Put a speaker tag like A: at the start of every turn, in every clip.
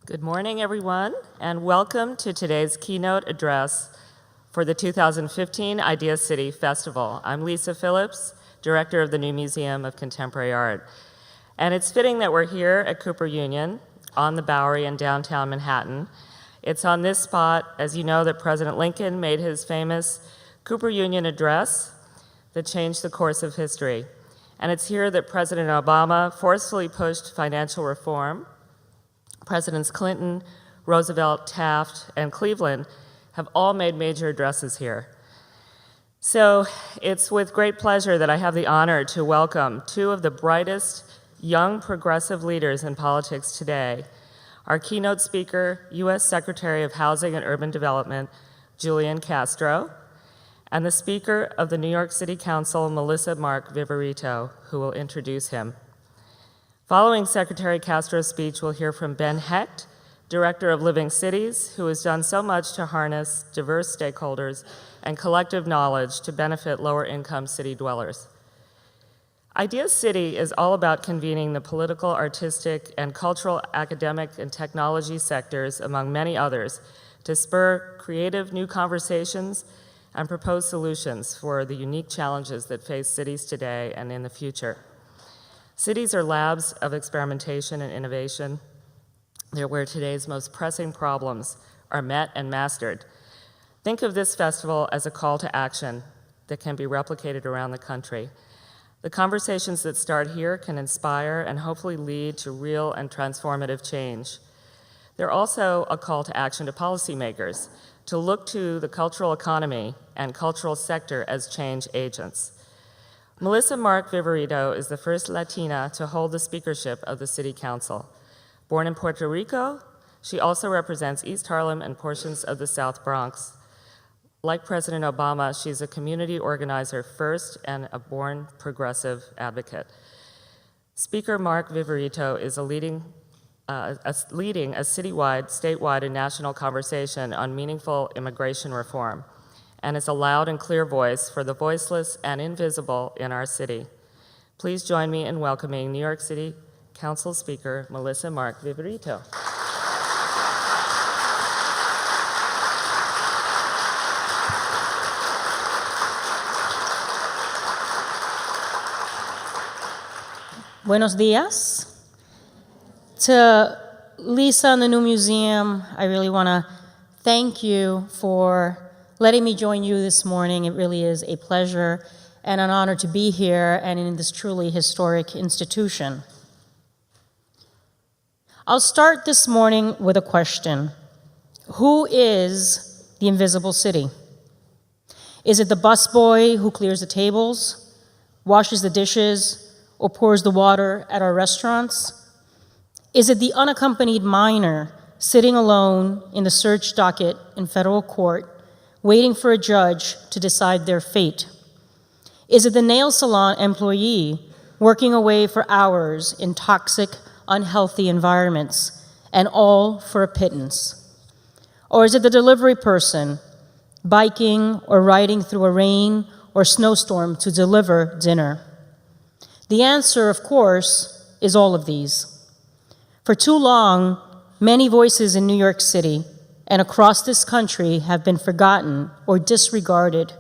A: Good morning, everyone, and welcome to today's keynote address for the 2015 Idea City Festival. I'm Lisa Phillips, director of the New Museum of Contemporary Art. And it's fitting that we're here at Cooper Union on the Bowery in downtown Manhattan. It's on this spot, as you know, that President Lincoln made his famous Cooper Union address that changed the course of history. And it's here that President Obama forcefully pushed financial reform. Presidents Clinton, Roosevelt, Taft, and Cleveland have all made major addresses here. So it's with great pleasure that I have the honor to welcome two of the brightest young progressive leaders in politics today. Our keynote speaker, U.S. Secretary of Housing and Urban Development, Julián Castro, and the Speaker of the New York City Council, Melissa Mark-Viverito, who will introduce him. Following Secretary Castro's speech, we'll hear from Ben Hecht, Director of Living Cities, who has done so much to harness diverse stakeholders and collective knowledge to benefit lower-income city dwellers. Idea City is all about convening the political, artistic, and cultural, academic, and technology sectors, among many others, to spur creative new conversations and propose solutions for the unique challenges that face cities today and in the future. Cities are labs of experimentation and innovation. They're where today's most pressing problems are met and mastered. Think of this festival as a call to action that can be replicated around the country. The conversations that start here can inspire and hopefully lead to real and transformative change. They're also a call to action to policymakers to look to the cultural economy and cultural sector as change agents. Melissa Mark-Viverito is the first Latina to hold the speakership of the City Council. Born in Puerto Rico, she also represents East Harlem and portions of the South Bronx. Like President Obama, she's a community organizer first and a born progressive advocate. Speaker Mark-Viverito is leading a citywide, statewide, and national conversation on meaningful immigration reform, and is a loud and clear voice for the voiceless and invisible in our city. Please join me in welcoming New York City Council Speaker Melissa Mark-Viverito.
B: Buenos dias. To Lisa and the New Museum, I really want to thank you for letting me join you this morning. It really is a pleasure and an honor to be here and in this truly historic institution. I'll start this morning with a question. Who is the invisible city? Is it the busboy who clears the tables, washes the dishes, or pours the water at our restaurants? Is it the unaccompanied minor sitting alone in the search docket in federal court, waiting for a judge to decide their fate? Is it the nail salon employee working away for hours in toxic, unhealthy environments, and all for a pittance? Or is it the delivery person biking or riding through a rain or snowstorm to deliver dinner? The answer, of course, is all of these. For too long, many voices in New York City and across this country have been forgotten or disregarded.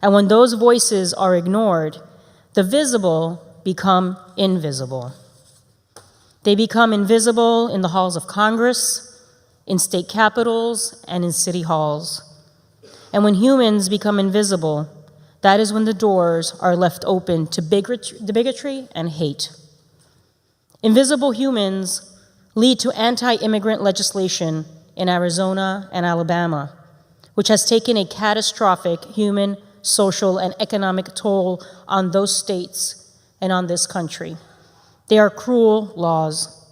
B: And when those voices are ignored, the visible become invisible. They become invisible in the halls of Congress, in state capitals, and in city halls. And when humans become invisible, that is when the doors are left open to bigotry and hate. Invisible humans lead to anti-immigrant legislation in Arizona and Alabama, which has taken a catastrophic human, social, and economic toll on those states and on this country. They are cruel laws.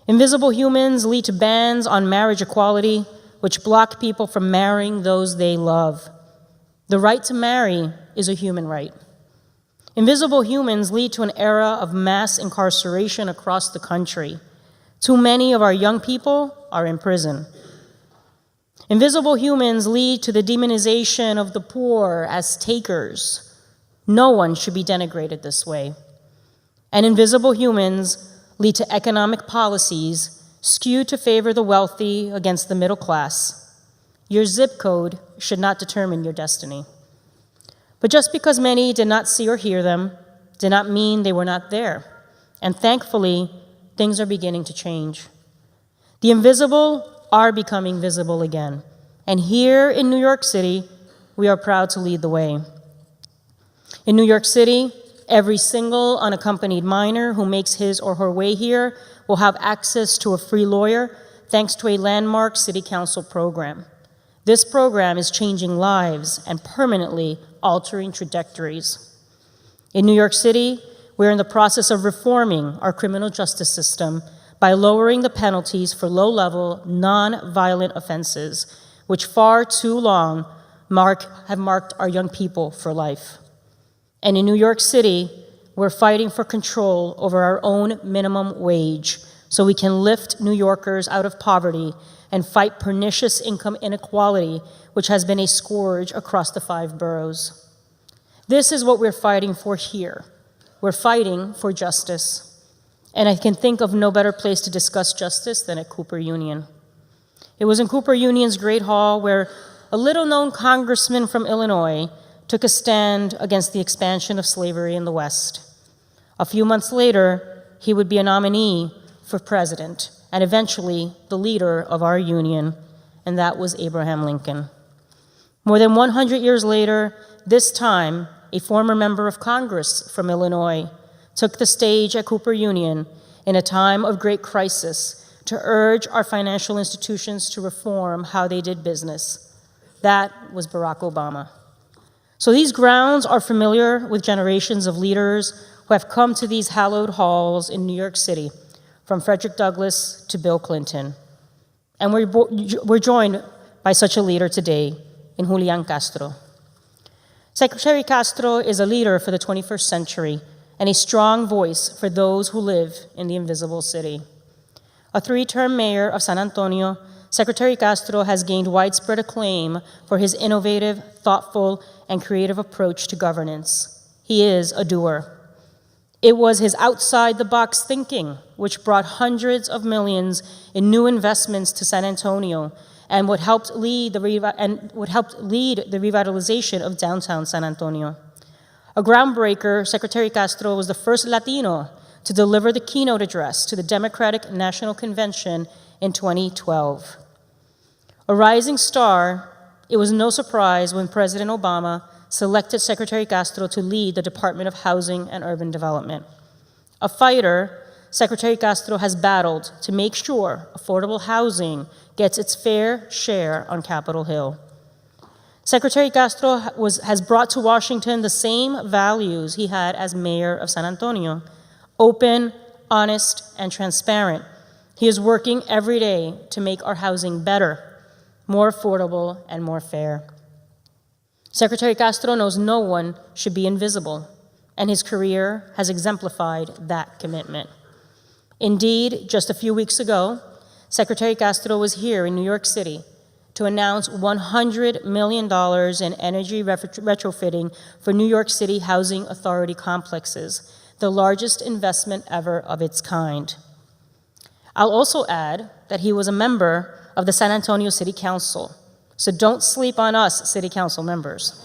B: Invisible humans lead to bans on marriage equality, which block people from marrying those they love. The right to marry is a human right. Invisible humans lead to an era of mass incarceration across the country. Too many of our young people are in prison. Invisible humans lead to the demonization of the poor as takers. No one should be denigrated this way. And invisible humans lead to economic policies skewed to favor the wealthy against the middle class. Your zip code should not determine your destiny. But just because many did not see or hear them did not mean they were not there. And thankfully, things are beginning to change. The invisible are becoming visible again. And here in New York City, we are proud to lead the way. In New York City, every single unaccompanied minor who makes his or her way here will have access to a free lawyer thanks to a landmark city council program. This program is changing lives and permanently altering trajectories. In New York City, we're in the process of reforming our criminal justice system by lowering the penalties for low-level, non-violent offenses, which far too long have marked our young people for life. And in New York City, we're fighting for control over our own minimum wage so we can lift New Yorkers out of poverty and fight pernicious income inequality, which has been a scourge across the 5 boroughs. This is what we're fighting for here. We're fighting for justice. And I can think of no better place to discuss justice than at Cooper Union. It was in Cooper Union's Great Hall where a little-known congressman from Illinois took a stand against the expansion of slavery in the West. A few months later, he would be a nominee for president and eventually the leader of our union, and that was Abraham Lincoln. More than 100 years later, this time, a former member of Congress from Illinois took the stage at Cooper Union in a time of great crisis to urge our financial institutions to reform how they did business. That was Barack Obama. So these grounds are familiar with generations of leaders who have come to these hallowed halls in New York City, from Frederick Douglass to Bill Clinton. And we're joined by such a leader today in Julián Castro. Secretary Castro is a leader for the 21st century and a strong voice for those who live in the invisible city. A 3-term mayor of San Antonio, Secretary Castro has gained widespread acclaim for his innovative, thoughtful, and creative approach to governance. He is a doer. It was his outside-the-box thinking which brought hundreds of millions in new investments to San Antonio and what helped lead the revitalization of downtown San Antonio. A groundbreaker, Secretary Castro was the first Latino to deliver the keynote address to the Democratic National Convention in 2012. A rising star, it was no surprise when President Obama selected Secretary Castro to lead the Department of Housing and Urban Development. A fighter, Secretary Castro has battled to make sure affordable housing gets its fair share on Capitol Hill. Secretary Castro has brought to Washington the same values he had as mayor of San Antonio: open, honest, and transparent. He is working every day to make our housing better, more affordable, and more fair. Secretary Castro knows no one should be invisible, and his career has exemplified that commitment. Indeed, just a few weeks ago, Secretary Castro was here in New York City to announce $100 million in energy retrofitting for New York City Housing Authority complexes, the largest investment ever of its kind. I'll also add that he was a member of the San Antonio City Council, so don't sleep on us, City Council members.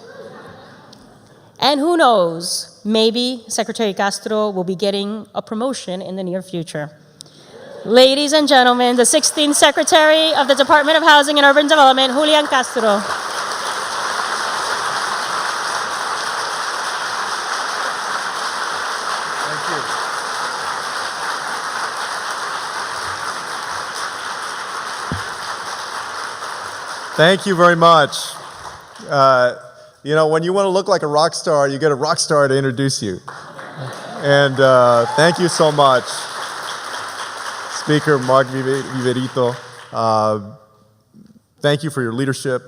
B: And who knows, maybe Secretary Castro will be getting a promotion in the near future. Ladies and gentlemen, the 16th Secretary of the Department of Housing and Urban Development, Julián Castro.
C: Thank you. Thank you very much. You know, when you want to look like a rock star, you get a rock star to introduce you. And thank you so much, Speaker Mark-Viverito. Thank you for your leadership,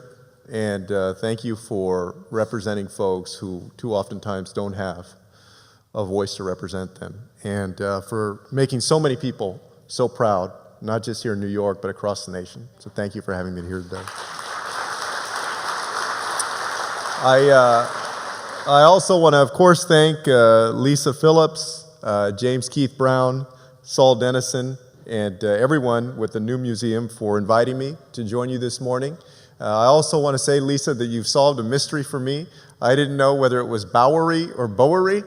C: and thank you for representing folks who too oftentimes don't have a voice to represent them, and for making so many people so proud, not just here in New York, but across the nation. So thank you for having me here today. I also want to, of course, thank Lisa Phillips, James Keith Brown, Saul Dennison, and everyone with the new museum for inviting me to join you this morning. I also want to say, Lisa, that you've solved a mystery for me. I didn't know whether it was Bowery or Bowery,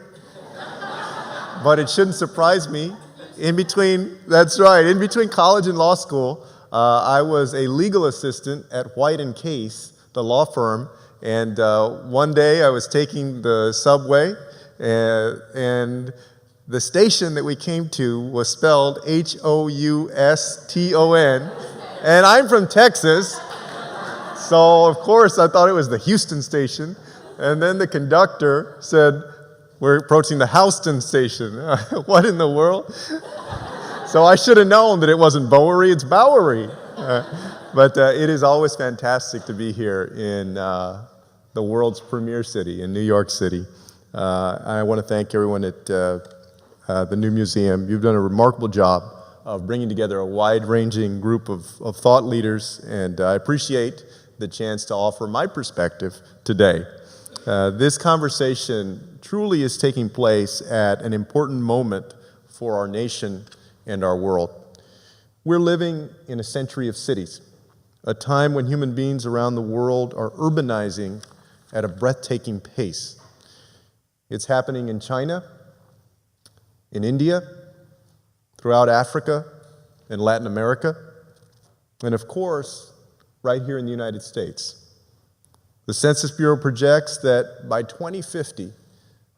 C: but it shouldn't surprise me. That's right, in between college and law school, I was a legal assistant at White & Case, the law firm, and one day I was taking the subway, and the station that we came to was spelled Houston, and I'm from Texas, so of course I thought it was the Houston station, and then the conductor said, "We're approaching the Houston station." What in the world? So I should have known that it wasn't Bowery, it's Bowery. But it is always fantastic to be here in the world's premier city, in New York City. I want to thank everyone at the new museum. You've done a remarkable job of bringing together a wide-ranging group of thought leaders, and I appreciate the chance to offer my perspective today. This conversation truly is taking place at an important moment for our nation and our world. We're living in a century of cities, a time when human beings around the world are urbanizing at a breathtaking pace. It's happening in China, in India, throughout Africa and Latin America, and of course, right here in the United States. The Census Bureau projects that by 2050,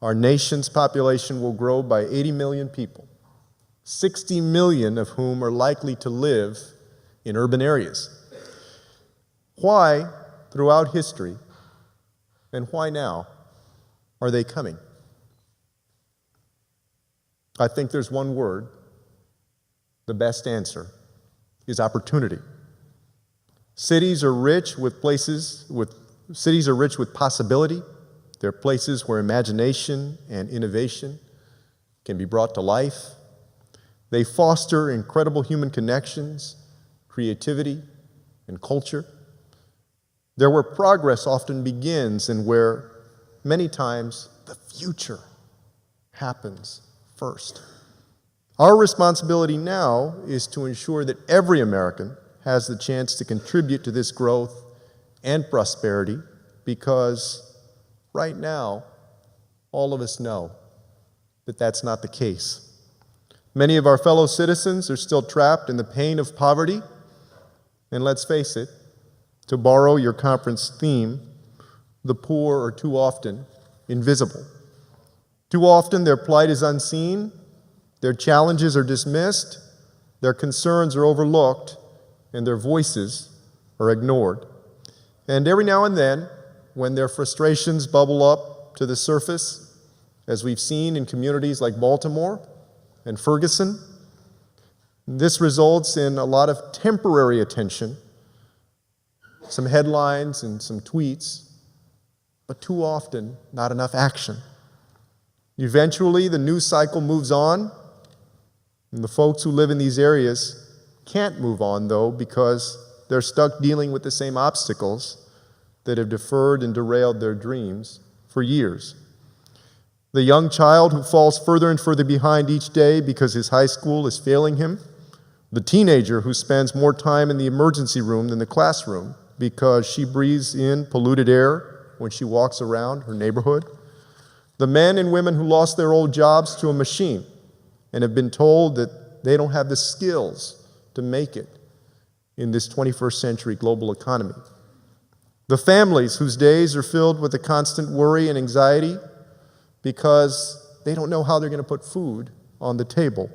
C: our nation's population will grow by 80 million people, 60 million of whom are likely to live in urban areas. Why, throughout history, and why now, are they coming? I think there's one word. The best answer is opportunity. Cities are rich with possibility. They're places where imagination and innovation can be brought to life. They foster incredible human connections, creativity, and culture. They're where progress often begins and where many times the future happens first. Our responsibility now is to ensure that every American has the chance to contribute to this growth and prosperity, because right now, all of us know that that's not the case. Many of our fellow citizens are still trapped in the pain of poverty, and let's face it, to borrow your conference theme, the poor are too often invisible. Too often their plight is unseen, their challenges are dismissed, their concerns are overlooked, and their voices are ignored. And every now and then, when their frustrations bubble up to the surface, as we've seen in communities like Baltimore and Ferguson, this results in a lot of temporary attention, some headlines and some tweets, but too often, not enough action. Eventually, the news cycle moves on, and the folks who live in these areas can't move on, though, because they're stuck dealing with the same obstacles that have deferred and derailed their dreams for years. The young child who falls further and further behind each day because his high school is failing him. The teenager who spends more time in the emergency room than the classroom because she breathes in polluted air when she walks around her neighborhood. The men and women who lost their old jobs to a machine and have been told that they don't have the skills to make it in this 21st century global economy. The families whose days are filled with a constant worry and anxiety because they don't know how they're going to put food on the table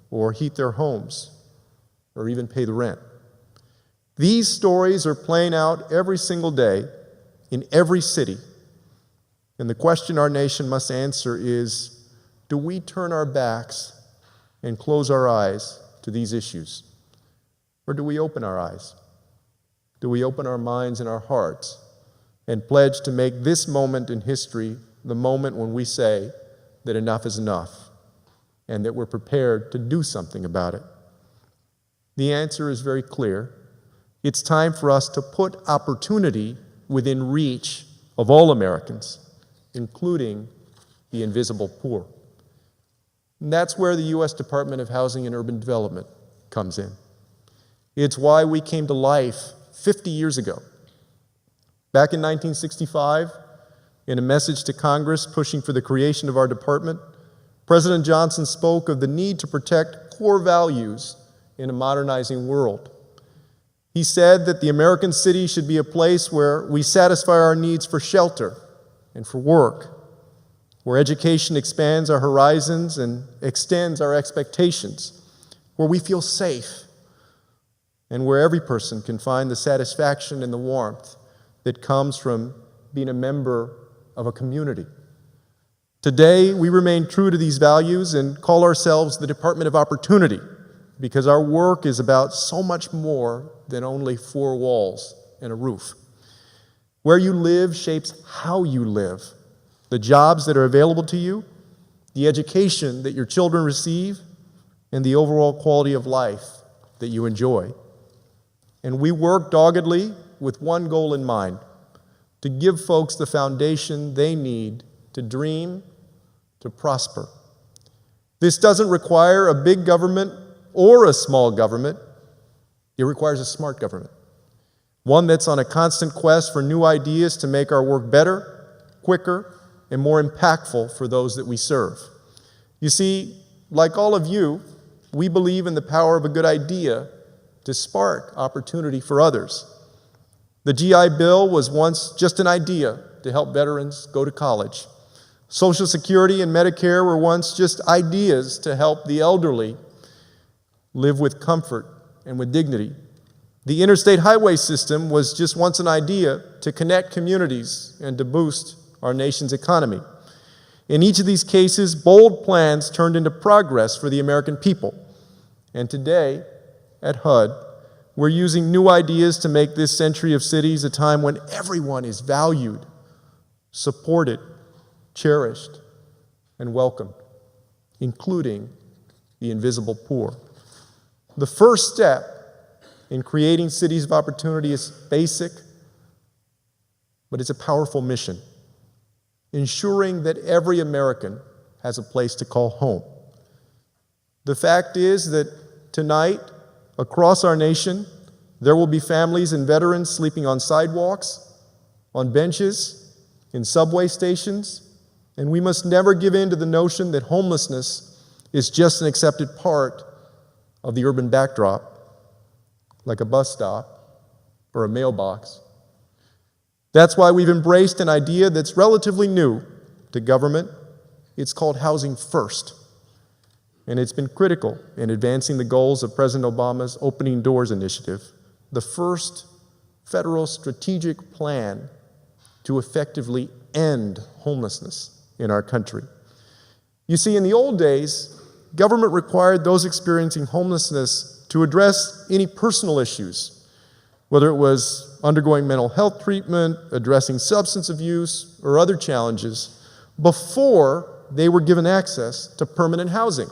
C: or heat their homes or even pay the rent. These stories are playing out every single day in every city. And the question our nation must answer is, do we turn our backs and close our eyes to these issues? Or do we open our eyes? Do we open our minds and our hearts and pledge to make this moment in history the moment when we say that enough is enough and that we're prepared to do something about it? The answer is very clear. It's time for us to put opportunity within reach of all Americans, including the invisible poor. And that's where the U.S. Department of Housing and Urban Development comes in. It's why we came to life 50 years ago. Back in 1965, in a message to Congress pushing for the creation of our department, President Johnson spoke of the need to protect core values in a modernizing world. He said that the American city should be a place where we satisfy our needs for shelter and for work, where education expands our horizons and extends our expectations, where we feel safe, and where every person can find the satisfaction and the warmth that comes from being a member of a community. Today, we remain true to these values and call ourselves the Department of Opportunity, because our work is about so much more than only four walls and a roof. Where you live shapes how you live, the jobs that are available to you, the education that your children receive, and the overall quality of life that you enjoy. And we work doggedly with one goal in mind: to give folks the foundation they need to dream, to prosper. This doesn't require a big government or a small government. It requires a smart government, one that's on a constant quest for new ideas to make our work better, quicker, and more impactful for those that we serve. You see, like all of you, we believe in the power of a good idea to spark opportunity for others. The GI Bill was once just an idea to help veterans go to college. Social Security and Medicare were once just ideas to help the elderly live with comfort and with dignity. The interstate highway system was just once an idea to connect communities and to boost our nation's economy. In each of these cases, bold plans turned into progress for the American people. And today, at HUD, we're using new ideas to make this century of cities a time when everyone is valued, supported, cherished, and welcomed, including the invisible poor. The first step in creating cities of opportunity is basic, but it's a powerful mission: ensuring that every American has a place to call home. The fact is that tonight, across our nation, there will be families and veterans sleeping on sidewalks, on benches, in subway stations, and we must never give in to the notion that homelessness is just an accepted part of the urban backdrop, like a bus stop or a mailbox. That's why we've embraced an idea that's relatively new to government. It's called Housing First, and it's been critical in advancing the goals of President Obama's Opening Doors initiative, the first federal strategic plan to effectively end homelessness in our country. You see, in the old days, government required those experiencing homelessness to address any personal issues, whether it was undergoing mental health treatment, addressing substance abuse, or other challenges, before they were given access to permanent housing.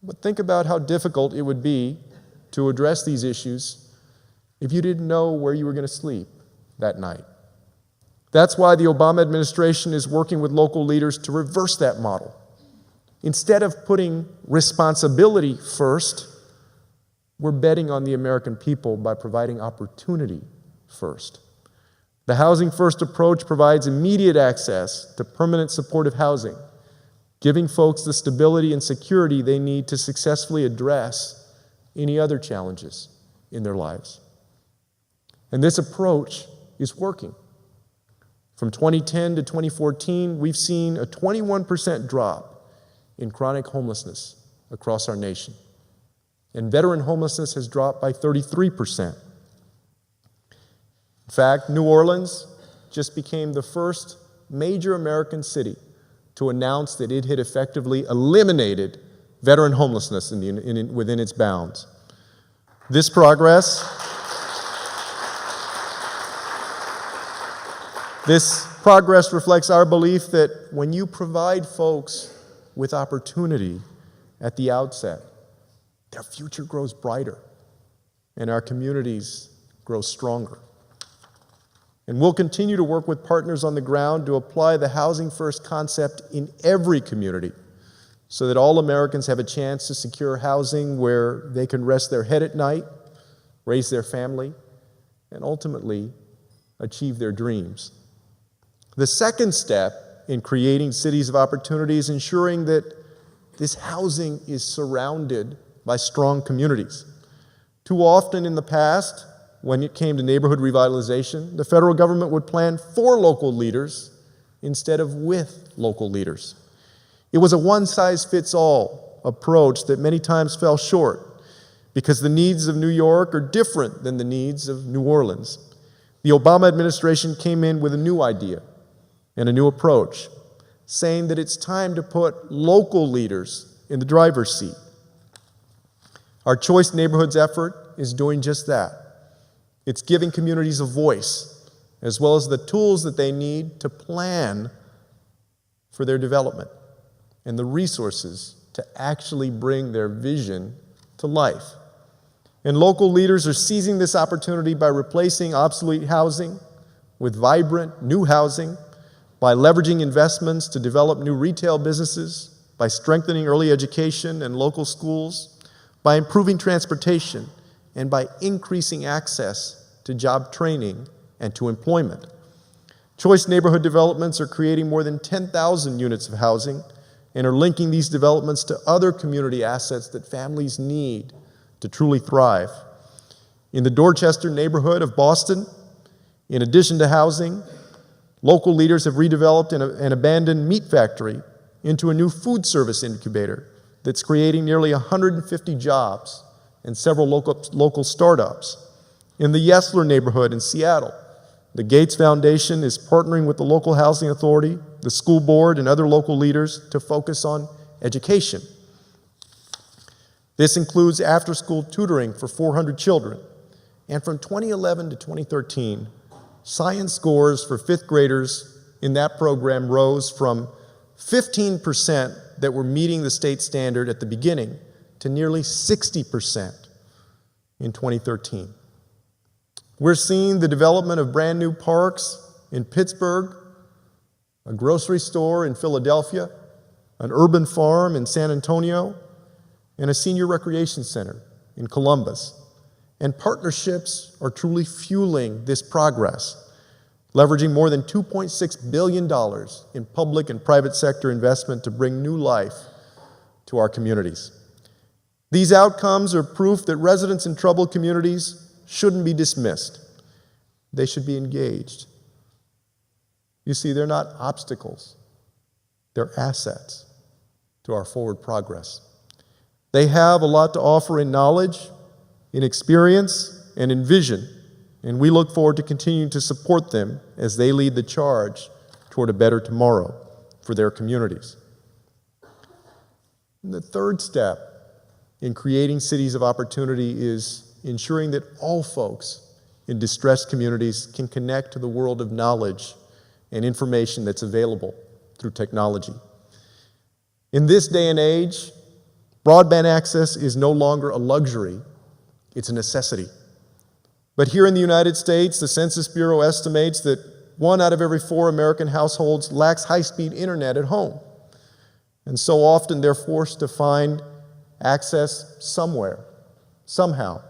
C: But think about how difficult it would be to address these issues if you didn't know where you were going to sleep that night. That's why the Obama administration is working with local leaders to reverse that model. Instead of putting responsibility first, we're betting on the American people by providing opportunity first. The Housing First approach provides immediate access to permanent supportive housing, giving folks the stability and security they need to successfully address any other challenges in their lives. And this approach is working. From 2010 to 2014, we've seen a 21% drop in chronic homelessness across our nation. And veteran homelessness has dropped by 33%. In fact, New Orleans just became the first major American city to announce that it had effectively eliminated veteran homelessness within its bounds. This progress reflects our belief that when you provide folks with opportunity at the outset, their future grows brighter and our communities grow stronger. And we'll continue to work with partners on the ground to apply the Housing First concept in every community so that all Americans have a chance to secure housing where they can rest their head at night, raise their family, and ultimately achieve their dreams. The second step in creating cities of opportunity is ensuring that this housing is surrounded by strong communities. Too often in the past, when it came to neighborhood revitalization, the federal government would plan for local leaders instead of with local leaders. It was a one-size-fits-all approach that many times fell short because the needs of New York are different than the needs of New Orleans. The Obama administration came in with a new idea and a new approach, saying that it's time to put local leaders in the driver's seat. Our Choice Neighborhoods effort is doing just that. It's giving communities a voice, as well as the tools that they need to plan for their development and the resources to actually bring their vision to life. And local leaders are seizing this opportunity by replacing obsolete housing with vibrant new housing, by leveraging investments to develop new retail businesses, by strengthening early education and local schools, by improving transportation, and by increasing access to job training and to employment. Choice neighborhood developments are creating more than 10,000 units of housing and are linking these developments to other community assets that families need to truly thrive. In the Dorchester neighborhood of Boston, in addition to housing, local leaders have redeveloped an abandoned meat factory into a new food service incubator that's creating nearly 150 jobs and several local startups. In the Yesler neighborhood in Seattle, the Gates Foundation is partnering with the local housing authority, the school board, and other local leaders to focus on education. This includes after-school tutoring for 400 children. And from 2011 to 2013, science scores for fifth graders in that program rose from 15% that were meeting the state standard at the beginning to nearly 60% in 2013. We're seeing the development of brand new parks in Pittsburgh, a grocery store in Philadelphia, an urban farm in San Antonio, and a senior recreation center in Columbus. And partnerships are truly fueling this progress, leveraging more than $2.6 billion in public and private sector investment to bring new life to our communities. These outcomes are proof that residents in troubled communities shouldn't be dismissed. They should be engaged. You see, they're not obstacles. They're assets to our forward progress. They have a lot to offer in knowledge, in experience, and in vision, and we look forward to continuing to support them as they lead the charge toward a better tomorrow for their communities. And the third step in creating cities of opportunity is ensuring that all folks in distressed communities can connect to the world of knowledge and information that's available through technology. In this day and age, broadband access is no longer a luxury, it's a necessity. But here in the United States, the Census Bureau estimates that 1 out of every 4 American households lacks high-speed internet at home. And so often they're forced to find access somewhere, somehow.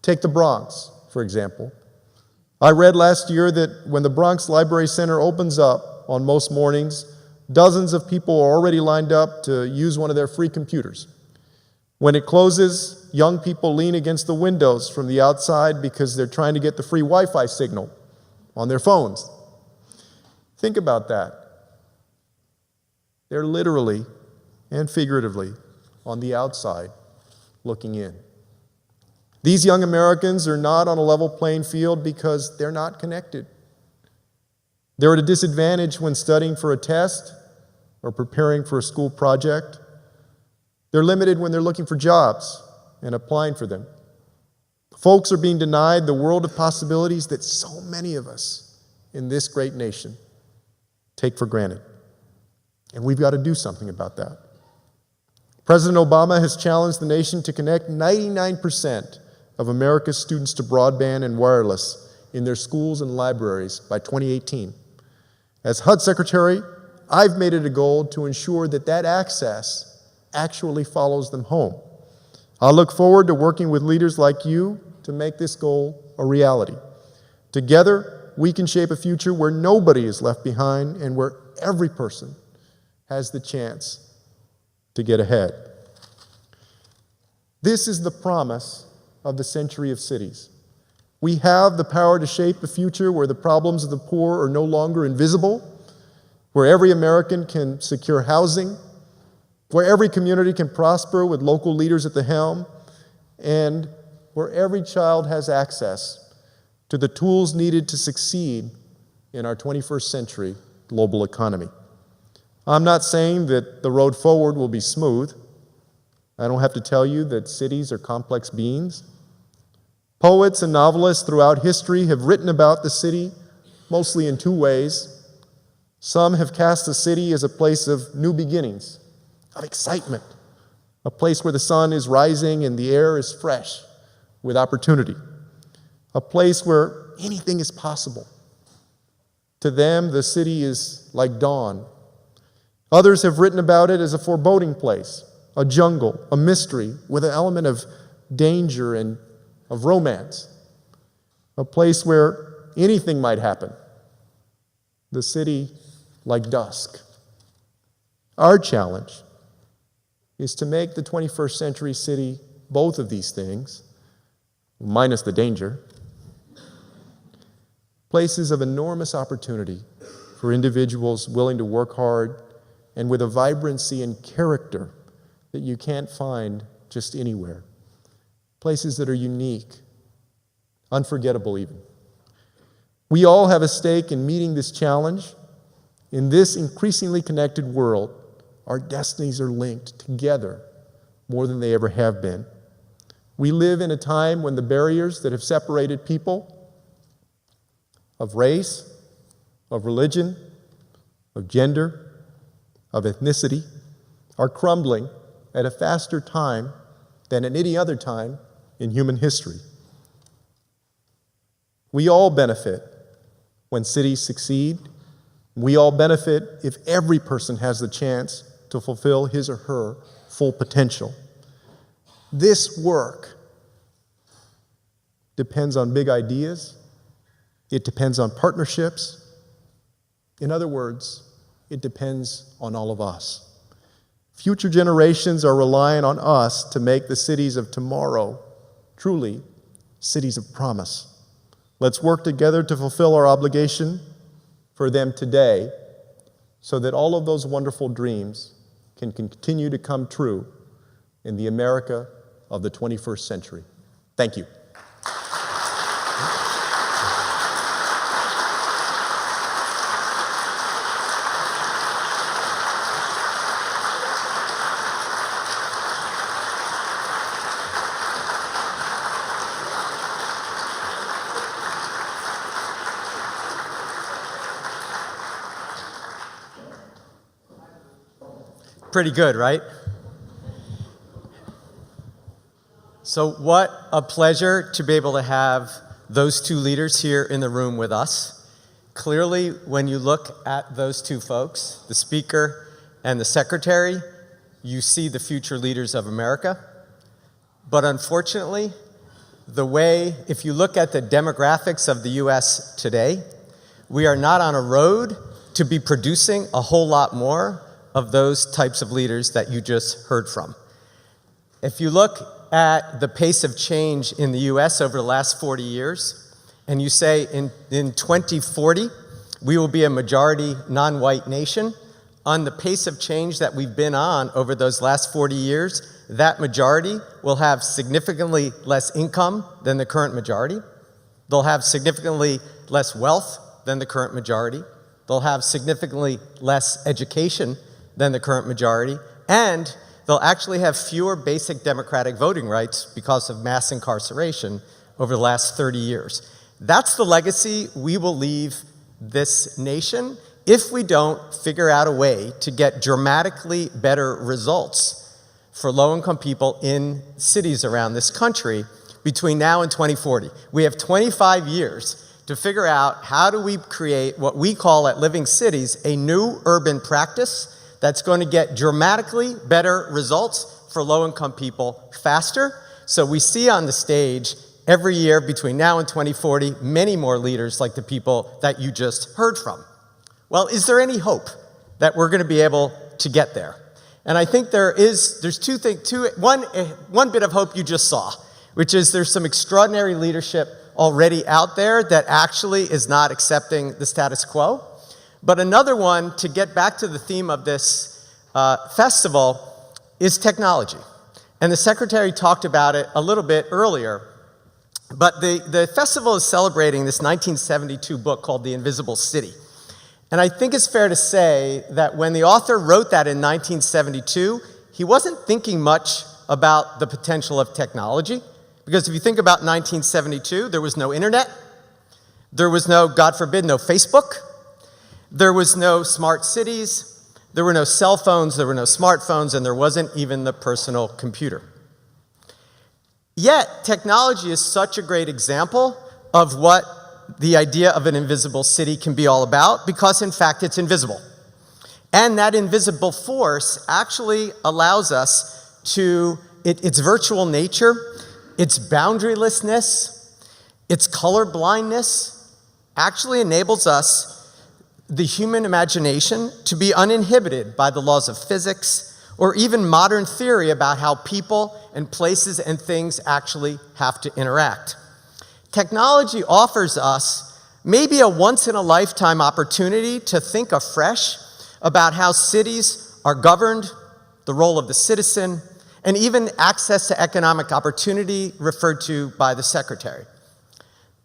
C: Take the Bronx, for example. I read last year that when the Bronx Library Center opens up on most mornings, dozens of people are already lined up to use one of their free computers. When it closes, young people lean against the windows from the outside because they're trying to get the free Wi-Fi signal on their phones. Think about that. They're literally and figuratively on the outside looking in. These young Americans are not on a level playing field because they're not connected. They're at a disadvantage when studying for a test or preparing for a school project. They're limited when they're looking for jobs and applying for them. Folks are being denied the world of possibilities that so many of us in this great nation take for granted. And we've got to do something about that. President Obama has challenged the nation to connect 99% of America's students to broadband and wireless in their schools and libraries by 2018. As HUD Secretary, I've made it a goal to ensure that that access actually follows them home. I look forward to working with leaders like you to make this goal a reality. Together, we can shape a future where nobody is left behind and where every person has the chance to get ahead. This is the promise of the century of cities. We have the power to shape a future where the problems of the poor are no longer invisible, where every American can secure housing, where every community can prosper with local leaders at the helm, and where every child has access to the tools needed to succeed in our 21st century global economy. I'm not saying that the road forward will be smooth. I don't have to tell you that cities are complex beings. Poets and novelists throughout history have written about the city mostly in two ways. Some have cast the city as a place of new beginnings, of excitement, a place where the sun is rising and the air is fresh with opportunity, a place where anything is possible. To them, the city is like dawn. Others have written about it as a foreboding place, a jungle, a mystery with an element of danger and of romance, a place where anything might happen. The city like dusk. Our challenge is to make the 21st century city both of these things, minus the danger, places of enormous opportunity for individuals willing to work hard and with a vibrancy and character that you can't find just anywhere. Places that are unique, unforgettable even. We all have a stake in meeting this challenge. In this increasingly connected world, our destinies are linked together more than they ever have been. We live in a time when the barriers that have separated people of race, of religion, of gender, of ethnicity are crumbling at a faster time than at any other time in human history. We all benefit when cities succeed. We all benefit if every person has the chance to fulfill his or her full potential. This work depends on big ideas. It depends on partnerships. In other words, it depends on all of us. Future generations are relying on us to make the cities of tomorrow truly cities of promise. Let's work together to fulfill our obligation for them today so that all of those wonderful dreams can continue to come true in the America of the 21st century. Thank you.
D: Pretty good, right? So what a pleasure to be able to have those two leaders here in the room with us. Clearly, when you look at those two folks, the speaker and the secretary, you see the future leaders of America. But unfortunately, if you look at the demographics of the US today, we are not on a road to be producing a whole lot more of those types of leaders that you just heard from. If you look at the pace of change in the US over the last 40 years, and you say in 2040, we will be a majority non-white nation, on the pace of change that we've been on over those last 40 years, that majority will have significantly less income than the current majority. They'll have significantly less wealth than the current majority. They'll have significantly less education than the current majority, and they'll actually have fewer basic democratic voting rights because of mass incarceration over the last 30 years. That's the legacy we will leave this nation if we don't figure out a way to get dramatically better results for low-income people in cities around this country between now and 2040. We have 25 years to figure out how do we create what we call at Living Cities a new urban practice that's going to get dramatically better results for low-income people faster. So we see on the stage every year between now and 2040 many more leaders like the people that you just heard from. Well, is there any hope that we're going to be able to get there? And I think there's two things. One bit of hope you just saw, which is there's some extraordinary leadership already out there that actually is not accepting the status quo. But another one, to get back to the theme of this festival, is technology. And the secretary talked about it a little bit earlier. But the festival is celebrating this 1972 book called The Invisible City. And I think it's fair to say that when the author wrote that in 1972, he wasn't thinking much about the potential of technology. Because if you think about 1972, there was no internet. There was no, God forbid, no Facebook. There was no smart cities. There were no cell phones. There were no smartphones. And there wasn't even the personal computer. Yet, technology is such a great example of what the idea of an invisible city can be all about, because in fact it's invisible. And that invisible force actually allows us to, its virtual nature, its boundarylessness, its color blindness, actually enables us, the human imagination, to be uninhibited by the laws of physics or even modern theory about how people and places and things actually have to interact. Technology offers us maybe a once-in-a-lifetime opportunity to think afresh about how cities are governed, the role of the citizen, and even access to economic opportunity referred to by the secretary.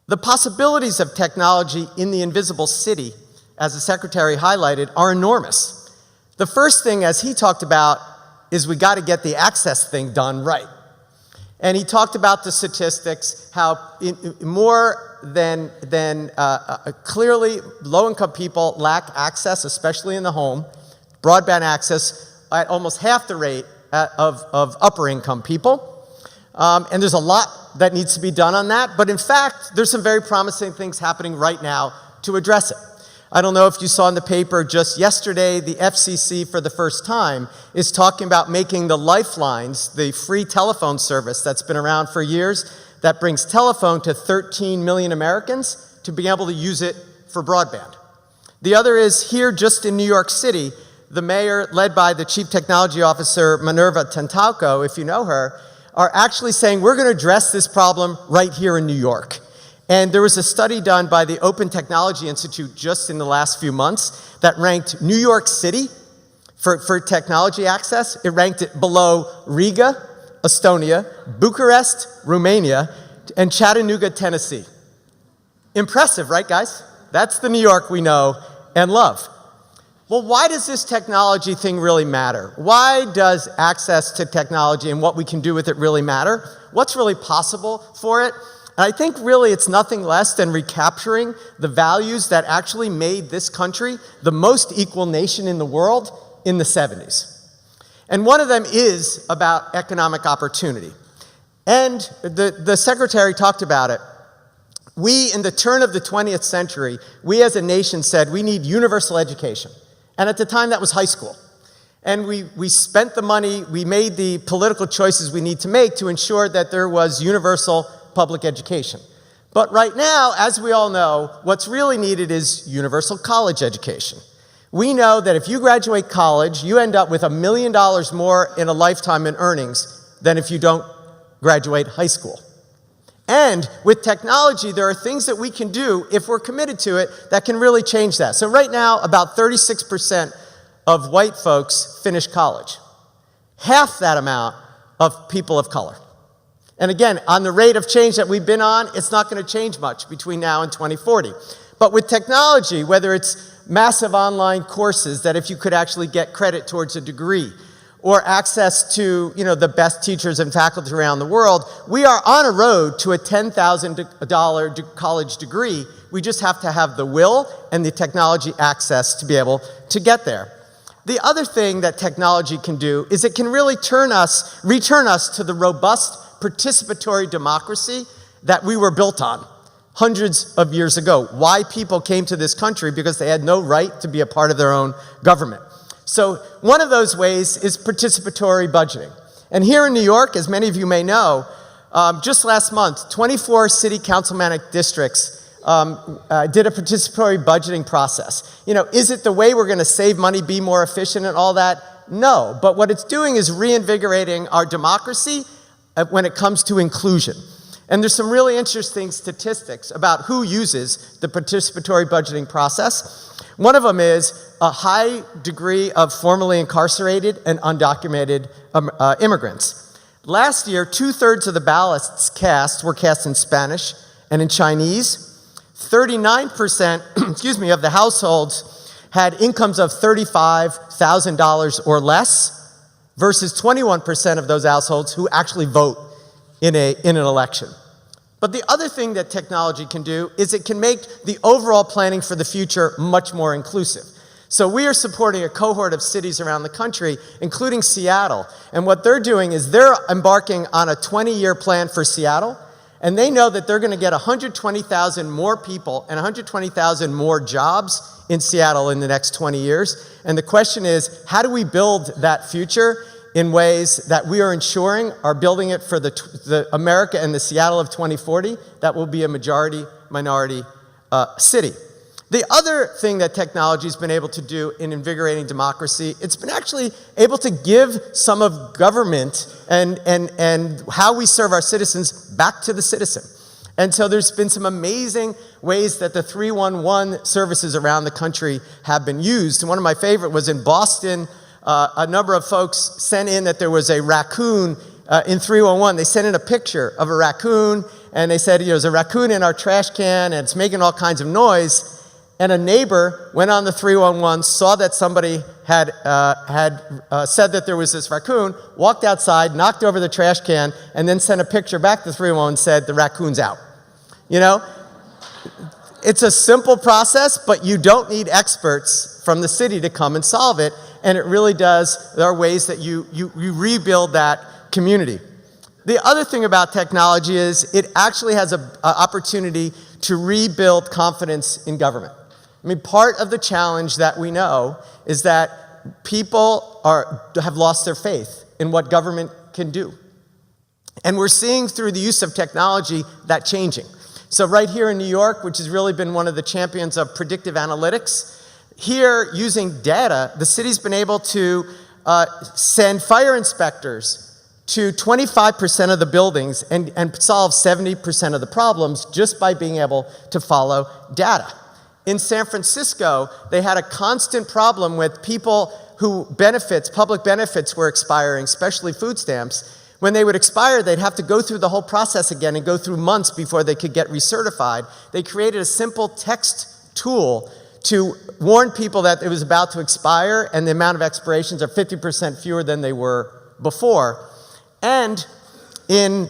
D: The possibilities of technology in the invisible city, as the secretary highlighted, are enormous. The first thing, as he talked about, is we got to get the access thing done right. And he talked about the statistics, how more than clearly low-income people lack access, especially in the home, broadband access at almost half the rate of upper-income people. And there's a lot that needs to be done on that. But in fact, there's some very promising things happening right now to address it. I don't know if you saw in the paper just yesterday, the FCC for the first time is talking about making the lifelines, the free telephone service that's been around for years, that brings telephone to 13 million Americans, to be able to use it for broadband. The other is here just in New York City, the mayor, led by the chief technology officer, Minerva Tantalco, if you know her, are actually saying we're going to address this problem right here in New York. And there was a study done by the Open Technology Institute just in the last few months that ranked New York City for technology access. It ranked it below Riga, Estonia, Bucharest, Romania, and Chattanooga, Tennessee. Impressive, right, guys? That's the New York we know and love. Well, why does this technology thing really matter? Why does access to technology and what we can do with it really matter? What's really possible for it? And I think really it's nothing less than recapturing the values that actually made this country the most equal nation in the world in the 70s. And one of them is about economic opportunity. And the secretary talked about it. We, in the turn of the 20th century, we as a nation said we need universal education. And at the time that was high school. And we spent the money, we made the political choices we need to make to ensure that there was universal public education. But right now, as we all know, what's really needed is universal college education. We know that if you graduate college, you end up with $1 million more in a lifetime in earnings than if you don't graduate high school. And with technology, there are things that we can do, if we're committed to it, that can really change that. So right now, about 36% of white folks finish college. Half that amount of people of color. And again, on the rate of change that we've been on, it's not going to change much between now and 2040. But with technology, whether it's massive online courses that if you could actually get credit towards a degree, or access to the best teachers and faculty around the world, we are on a road to a $10,000 college degree. We just have to have the will and the technology access to be able to get there. The other thing that technology can do is it can really return us to the robust participatory democracy that we were built on. hundreds of years ago. Why people came to this country, because they had no right to be a part of their own government. So one of those ways is participatory budgeting. And here in New York, as many of you may know, just last month, 24 city councilmanic districts did a participatory budgeting process. You know, is it the way we're going to save money, be more efficient and all that? No, but what it's doing is reinvigorating our democracy when it comes to inclusion. And there's some really interesting statistics about who uses the participatory budgeting process. One of them is a high degree of formerly incarcerated and undocumented immigrants. Last year, 2/3 of the ballots cast were cast in Spanish and in Chinese. 39% of the households had incomes of $35,000 or less, versus 21% of those households who actually vote in an election. But the other thing that technology can do is it can make the overall planning for the future much more inclusive. So we are supporting a cohort of cities around the country, including Seattle. And what they're doing is they're embarking on a 20-year plan for Seattle. And they know that they're going to get 120,000 more people and 120,000 more jobs in Seattle in the next 20 years. And the question is, how do we build that future in ways that we are ensuring are building it for the America and the Seattle of 2040 that will be a majority-minority city? The other thing that technology has been able to do in invigorating democracy, it's been actually able to give some of government and how we serve our citizens back to the citizen. And so there's been some amazing ways that the 311 services around the country have been used. And one of my favorite was in Boston. A number of folks sent in that there was a raccoon in 311. They sent in a picture of a raccoon, and they said, there's a raccoon in our trash can, and it's making all kinds of noise. And a neighbor went on the 311, saw that somebody had said that there was this raccoon, walked outside, knocked over the trash can, and then sent a picture back to 311 and said, the raccoon's out. You know? It's a simple process, but you don't need experts from the city to come and solve it, and it really does. There are ways that you rebuild that community. The other thing about technology is it actually has an opportunity to rebuild confidence in government. I mean, part of the challenge that we know is that people have lost their faith in what government can do. And we're seeing through the use of technology that changing. So right here in New York, which has really been one of the champions of predictive analytics, here using data, the city's been able to send fire inspectors to 25% of the buildings and solve 70% of the problems just by being able to follow data. In San Francisco, they had a constant problem with people who public benefits were expiring, especially food stamps. When they would expire, they'd have to go through the whole process again and go through months before they could get recertified. They created a simple text tool to warn people that it was about to expire, and the amount of expirations are 50% fewer than they were before. And in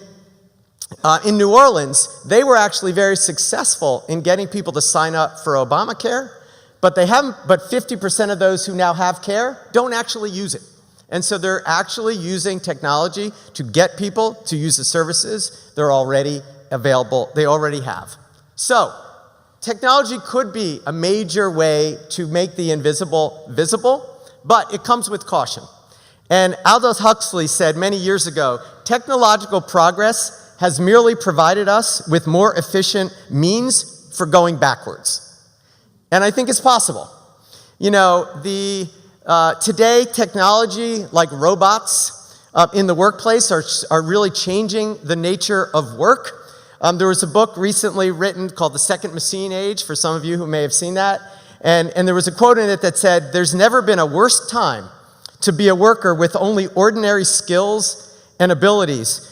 D: New Orleans, they were actually very successful in getting people to sign up for Obamacare, but 50% of those who now have care don't actually use it. And so they're actually using technology to get people to use the services they're already available, they already have. So technology could be a major way to make the invisible visible, but it comes with caution. And Aldous Huxley said many years ago, technological progress has merely provided us with more efficient means for going backwards. And I think it's possible. You know, today technology like robots in the workplace are really changing the nature of work. There was a book recently written called The Second Machine Age, for some of you who may have seen that. And there was a quote in it that said, there's never been a worse time to be a worker with only ordinary skills and abilities,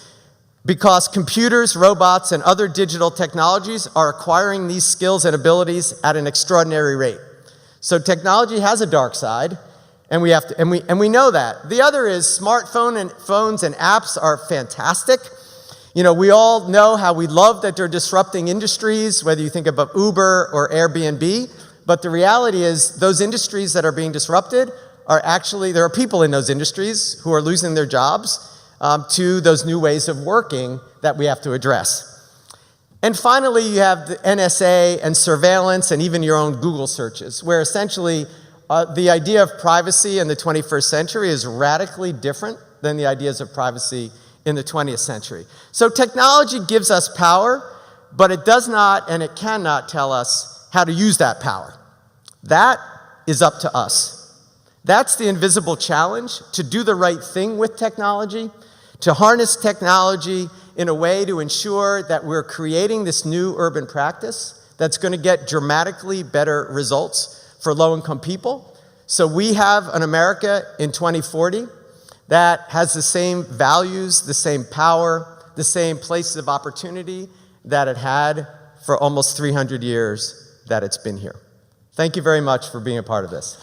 D: because computers, robots, and other digital technologies are acquiring these skills and abilities at an extraordinary rate. So technology has a dark side, and we know that. The other is phones and apps are fantastic. You know, we all know how we love that they're disrupting industries, whether you think about Uber or Airbnb, but the reality is those industries that are being disrupted are actually, there are people in those industries who are losing their jobs to those new ways of working that we have to address. And finally, you have the NSA and surveillance and even your own Google searches, where essentially the idea of privacy in the 21st century is radically different than the ideas of privacy in the 20th century. So technology gives us power, but it does not and it cannot tell us how to use that power. That is up to us. That's the invisible challenge, to do the right thing with technology, to harness technology in a way to ensure that we're creating this new urban practice that's going to get dramatically better results for low-income people. So we have an America in 2040 that has the same values, the same power, the same places of opportunity that it had for almost 300 years that it's been here. Thank you very much for being a part of this.